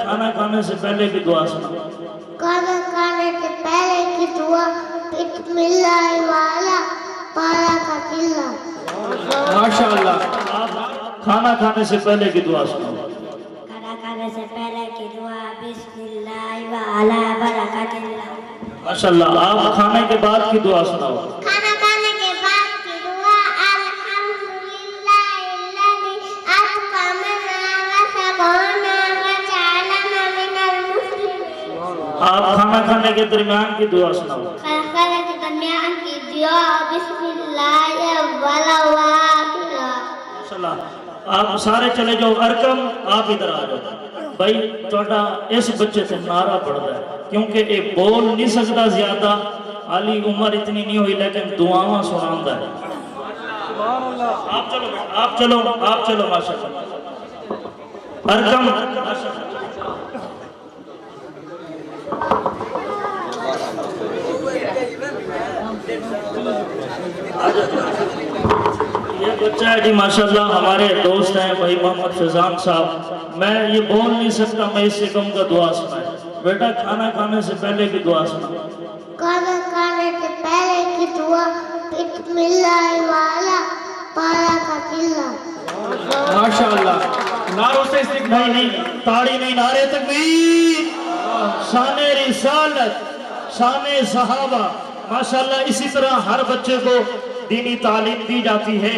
کھانا کھانے سے پہلے کی دعا سنا. کھانا کھانے سے پہلے کی دعا بسم اللہ والا پارا کا قلعہ. ماشاءاللہ. آپ کھانا کھانے سے پہلے کی دعا سنا. کھانا کھانے سے پہلے کی دعا بسم اللہ والا برکت اللہ. ماشاءاللہ. آپ کھانے کے بعد کی دعا سناؤ. کھانا کھانے کے بعد کی دعا الحمدللہ الذی اطعمنا وسقانا وجعلنا من المسلمین. آپ کھانا کھانے کے درمیان کی دعا سناؤ. کھانا کھانے کے درمیان کی دعا بسم اللہ والا واقعہ. ماشاءاللہ. آپ سارے چلے جاؤ. ارکم آپ ادھر آ جاؤ. بھائی توڑا اس بچے سے نعرہ پڑھتا ہے کیونکہ یہ بول نہیں سکتا زیادہ. علی عمر اتنی نہیں ہوئی لیکن دعاواں سناندہ ہے. آپ چلو آپ چلو آپ چلو. ماشاءاللہ. ارکم یہ بچہ ہے جی ماشاءاللہ ہمارے دوست ہیں بھائی محمد فیضان صاحب. میں یہ بول نہیں سکتا, میں اس سے کم کا دعا سنائے. بیٹا کھانا کھانے سے پہلے کی دعا سنا. کھانا کھانے سے پہلے کی دعا بسم اللہ والا پارا کا قلعہ. ماشاءاللہ. نعروں سے استقبال. نہیں نہیں تاڑی نہیں, نعرے تکبیر. شان رسالت, شان صحابہ. ماشاءاللہ اسی طرح ہر بچے کو دینی تعلیم دی جاتی ہے.